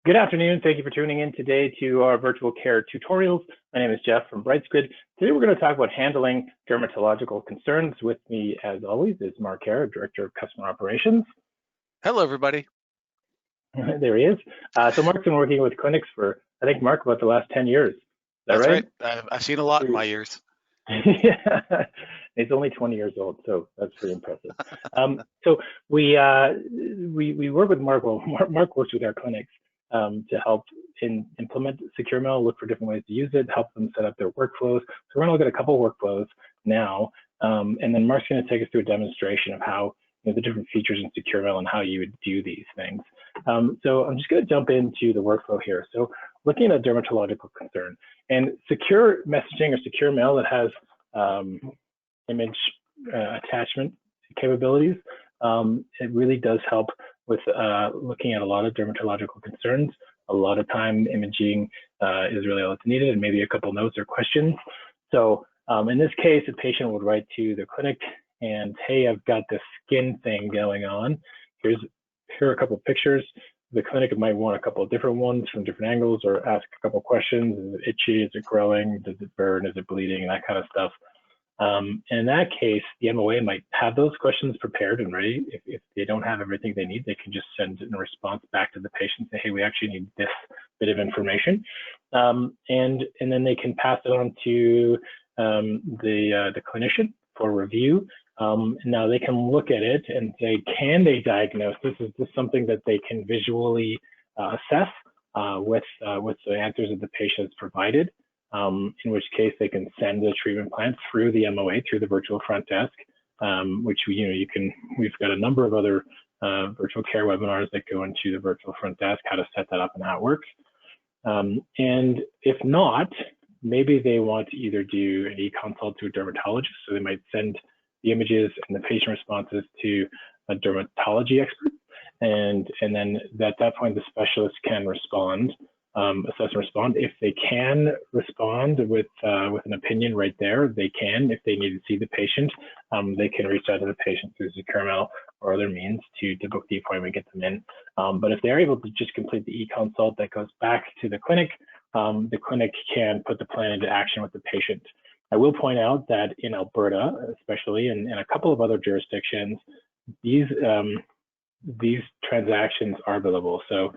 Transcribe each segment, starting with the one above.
Good afternoon. Thank you for tuning in today to our virtual care tutorials. My name is Jeff from Brightsquid. Today we're going to talk about handling dermatological concerns. With me, as always, is Mark Hare, Director of Customer Operations. Hello, everybody. There he is. So Mark's been working with clinics for, I think, Mark, about the last 10 years. Is that That's right? I've seen a lot in my years. Yeah, he's only 20 years old, so that's pretty impressive. So we work with Mark. Well, Mark works with our clinics to help implement Securemouth, look for different ways to use it, help them set up their workflows. So we're going to look at a couple of workflows now, and then Mark's going to take us through a demonstration of how the different features in Securemouth and how you would do these things. So I'm just going to jump into the workflow here. So looking at a dermatological concern and secure messaging or secure mail that has image attachment capabilities, it really does help with looking at a lot of dermatological concerns. A lot of time imaging is really all that's needed, and maybe a couple notes or questions. So in this case, a patient would write to the clinic and, hey, I've got this skin thing going on. Here are a couple of pictures. The clinic might want a couple of different ones from different angles, or ask a couple of questions. Is it itchy? Is it growing? Does it burn? Is it bleeding? And that kind of stuff. And in that case, the MOA might have those questions prepared and ready. If they don't have everything they need, they can just send in a response back to the patient, say, hey, we actually need this bit of information. And then they can pass it on to the clinician for review. Now they can look at it and say, can they diagnose this? Is this something that they can visually assess with the answers that the patient has provided? In which case they can send the treatment plan through the MOA, through the virtual front desk, which we've got a number of other virtual care webinars that go into the virtual front desk, how to set that up and how it works. And if not, maybe they want to either do an e-consult to a dermatologist, so they might send the images and the patient responses to a dermatology expert, and then at that point the specialist can respond, assess and respond. If they can respond with an opinion right there, they can. If they need to see the patient, they can reach out to the patient through Securemouth or other means to book the appointment, get them in. But if they're able to just complete the e-consult that goes back to the clinic can put the plan into action with the patient. I will point out that in Alberta, especially, and a couple of other jurisdictions, these transactions are billable. So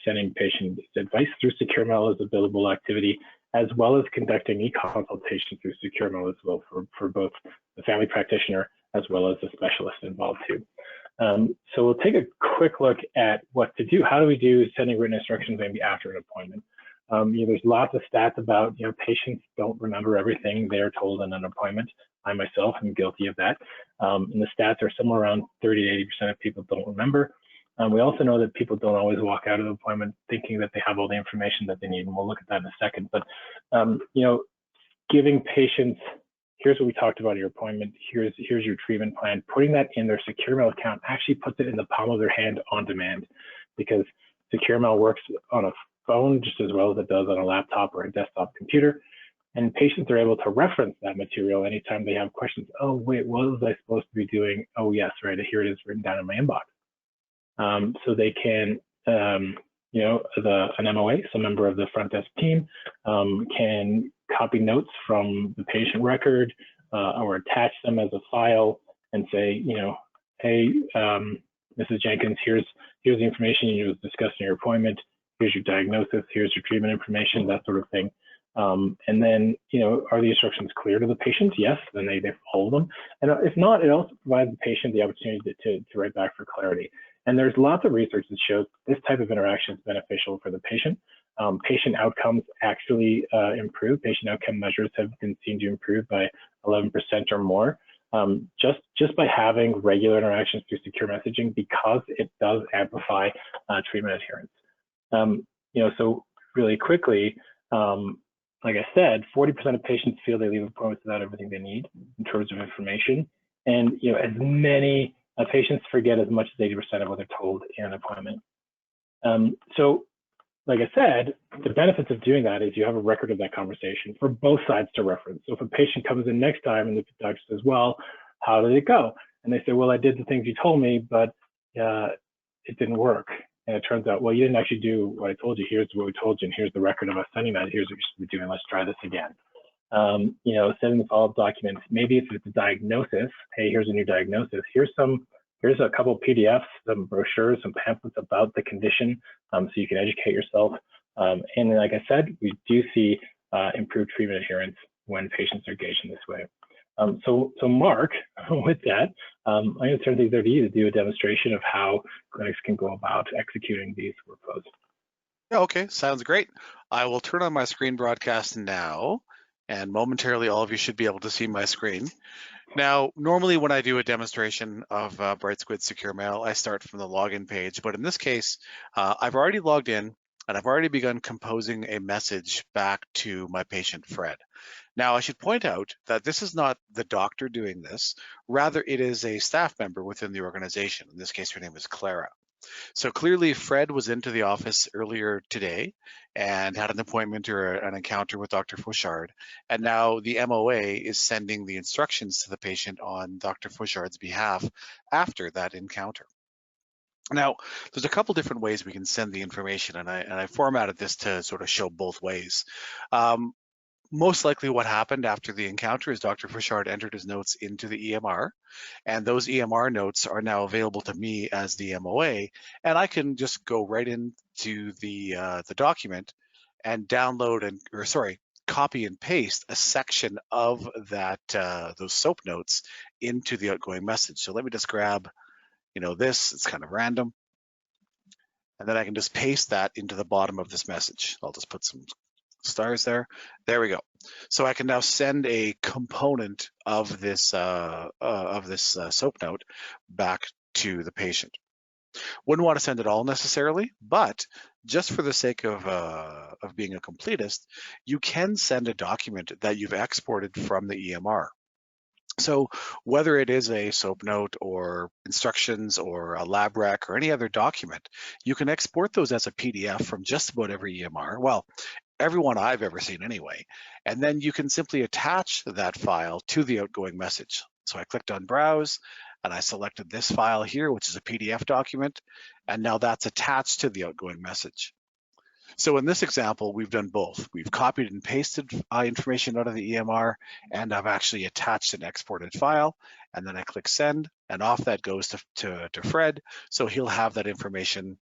sending patient advice through Securemouth is a billable activity, as well as conducting e-consultation through Securemouth as well for both the family practitioner as well as the specialist involved too. So we'll take a quick look at what to do. How do we do sending written instructions maybe after an appointment? There's lots of stats about, patients don't remember everything they're told in an appointment. I myself am guilty of that. And the stats are somewhere around 30 to 80% of people don't remember. We also know that people don't always walk out of the appointment thinking that they have all the information that they need, and we'll look at that in a second. But, giving patients, here's what we talked about at your appointment, here's your treatment plan, putting that in their Securemouth account actually puts it in the palm of their hand on demand, because Securemouth works on a phone just as well as it does on a laptop or a desktop computer. And patients are able to reference that material anytime they have questions. Oh, wait, what was I supposed to be doing? Oh, yes, right, here it is written down in my inbox. So they can, an MOA, some member of the front desk team, can copy notes from the patient record or attach them as a file and say, hey, Mrs. Jenkins, here's the information you discussed in your appointment. Here's your diagnosis, here's your treatment information, that sort of thing. And then, are the instructions clear to the patient? Yes, then they follow them. And if not, it also provides the patient the opportunity to write back for clarity. And there's lots of research that shows this type of interaction is beneficial for the patient. Patient outcomes actually improve. Patient outcome measures have been seen to improve by 11% or more. Just by having regular interactions through secure messaging, because it does amplify treatment adherence. So really quickly, like I said, 40% of patients feel they leave appointments without everything they need in terms of information. And, as many patients forget as much as 80% of what they're told in an appointment. So like I said, the benefits of doing that is you have a record of that conversation for both sides to reference. So if a patient comes in next time and the doctor says, well, how did it go? And they say, well, I did the things you told me, but it didn't work. and it turns out, well, you didn't actually do what I told you. Here's what we told you, and here's the record of us sending that. Here's what you should be doing. Let's try this again. Sending the follow-up documents. Maybe if it's a diagnosis, hey, here's a new diagnosis. Here's a couple of PDFs, some brochures, some pamphlets about the condition, so you can educate yourself. And like I said, we do see improved treatment adherence when patients are engaged in this way. So Mark, with that, I'm going to turn things over to you to do a demonstration of how clinics can go about executing these workflows. Yeah, okay, sounds great. I will turn on my screen broadcast now, and momentarily all of you should be able to see my screen. Now, normally when I do a demonstration of Brightsquid Securemouth, I start from the login page, but in this case, I've already logged in and I've already begun composing a message back to my patient, Fred. Now, I should point out that this is not the doctor doing this, rather it is a staff member within the organization. In this case, her name is Clara. So clearly Fred was into the office earlier today and had an appointment or an encounter with Dr. Fauchard. And now the MOA is sending the instructions to the patient on Dr. Fauchard's behalf after that encounter. Now, there's a couple different ways we can send the information, and I formatted this to sort of show both ways. Most likely what happened after the encounter is Dr. Fauchard entered his notes into the EMR, and those EMR notes are now available to me as the MOA, and I can just go right into the document and download copy and paste a section of that those SOAP notes into the outgoing message. So let me just grab, this, it's kind of random, and then I can just paste that into the bottom of this message. I'll just put some stars there. There we go. So I can now send a component of this SOAP note back to the patient. Wouldn't want to send it all necessarily, but just for the sake of being a completist, you can send a document that you've exported from the EMR. So whether it is a SOAP note or instructions or a lab rec or any other document, you can export those as a PDF from just about every EMR. Well, everyone I've ever seen anyway. And then you can simply attach that file to the outgoing message. So I clicked on Browse and I selected this file here, which is a PDF document. And now that's attached to the outgoing message. So in this example, we've done both. We've copied and pasted information out of the EMR, and I've actually attached an exported file, and then I click send, and off that goes to Fred. So he'll have that information,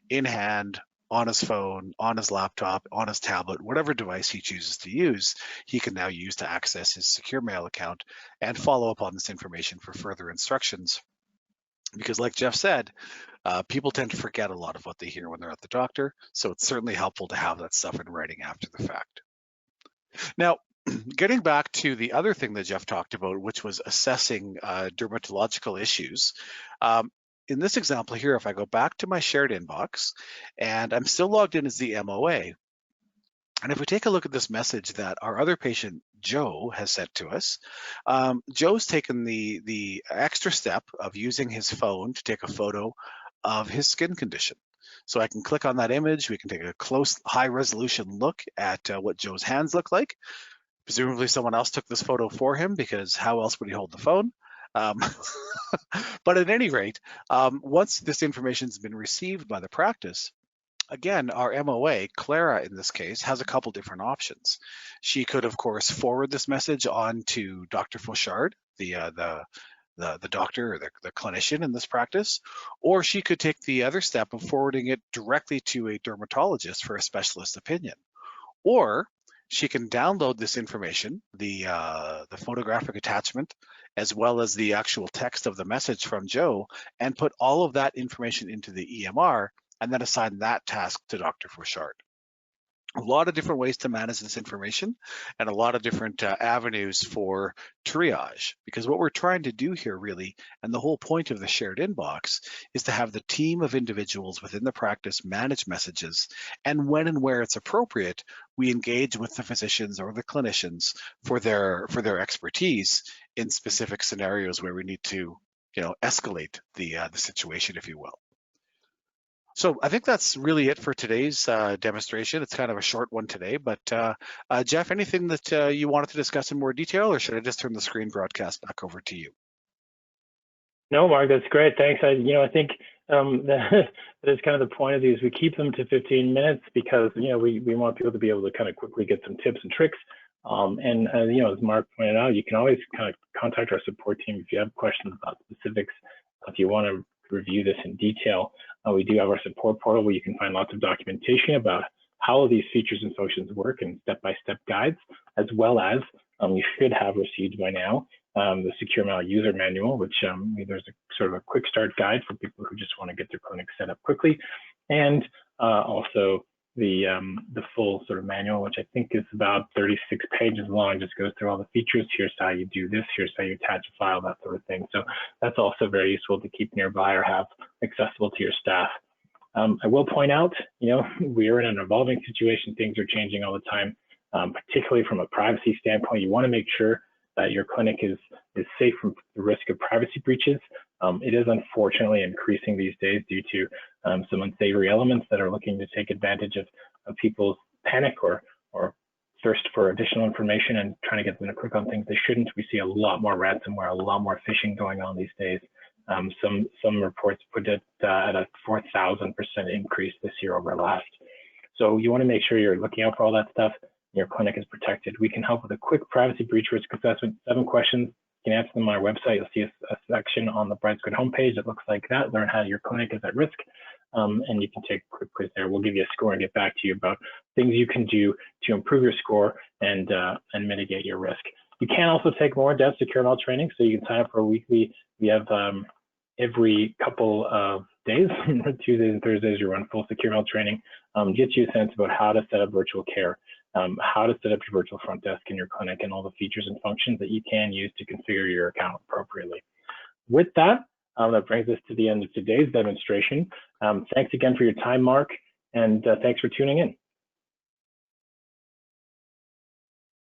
in hand, on his phone, on his laptop, on his tablet, whatever device he chooses to use, he can now use to access his Securemail account and follow up on this information for further instructions. Because like Jeff said, people tend to forget a lot of what they hear when they're at the doctor, so it's certainly helpful to have that stuff in writing after the fact. Now, getting back to the other thing that Jeff talked about, which was assessing dermatological issues, in this example here, if I go back to my shared inbox, and I'm still logged in as the MOA, and if we take a look at this message that our other patient, Joe, has sent to us, Joe's taken the extra step of using his phone to take a photo of his skin condition. So I can click on that image, we can take a close, high-resolution look at what Joe's hands look like. Presumably someone else took this photo for him, because how else would he hold the phone? But at any rate, once this information has been received by the practice, again, our MOA, Clara in this case, has a couple different options. She could, of course, forward this message on to Dr. Fauchard, the doctor or the clinician in this practice, or she could take the other step of forwarding it directly to a dermatologist for a specialist opinion. Or she can download this information, the photographic attachment, as well as the actual text of the message from Joe, and put all of that information into the EMR, and then assign that task to Dr. Fauchard. A lot of different ways to manage this information and a lot of different avenues for triage, because what we're trying to do here really, and the whole point of the shared inbox, is to have the team of individuals within the practice manage messages, and when and where it's appropriate, we engage with the physicians or the clinicians for their expertise in specific scenarios where we need to escalate the situation, if you will. So I think that's really it for today's demonstration. It's kind of a short one today, but Jeff, anything that you wanted to discuss in more detail, or should I just turn the screen broadcast back over to you? No, Mark, that's great. Thanks. I think that is kind of the point of these. We keep them to 15 minutes because, you know, we want people to be able to kind of quickly get some tips and tricks. You know, as Mark pointed out, you can always kind of contact our support team if you have questions about specifics. If you want to review this in detail, we do have our support portal where you can find lots of documentation about how these features and functions work and step-by-step guides, as well as you should have received by now the Securemouth user manual, which there's a sort of a quick start guide for people who just want to get their clinic set up quickly, and also the full sort of manual, which I think is about 36 pages long, just goes through all the features. Here's how you do this, here's how you attach a file, that sort of thing. So that's also very useful to keep nearby or have accessible to your staff. I will point out, you know, we are in an evolving situation. Things are changing all the time, particularly from a privacy standpoint. You want to make sure that your clinic is safe from the risk of privacy breaches. It is unfortunately increasing these days due to some unsavory elements that are looking to take advantage of people's panic or thirst for additional information and trying to get them to click on things they shouldn't. We see a lot more ransomware, a lot more phishing going on these days. Some reports put it at a 4,000% increase this year over last. So you want to make sure you're looking out for all that stuff. Your clinic is protected. We can help with a quick privacy breach risk assessment. 7 questions. You can answer them on our website. You'll see a section on the Brightsquid homepage that looks like that. Learn how your clinic is at risk, and you can take a quick quiz there. We'll give you a score and get back to you about things you can do to improve your score and mitigate your risk. You can also take more in-depth Securemouth training, so you can sign up for a weekly. We have every couple of days, Tuesdays and Thursdays, you run full Securemouth training, gets you a sense about how to set up virtual care, how to set up your virtual front desk in your clinic, and all the features and functions that you can use to configure your account appropriately. With that, that brings us to the end of today's demonstration. Thanks again for your time, Mark, and thanks for tuning in.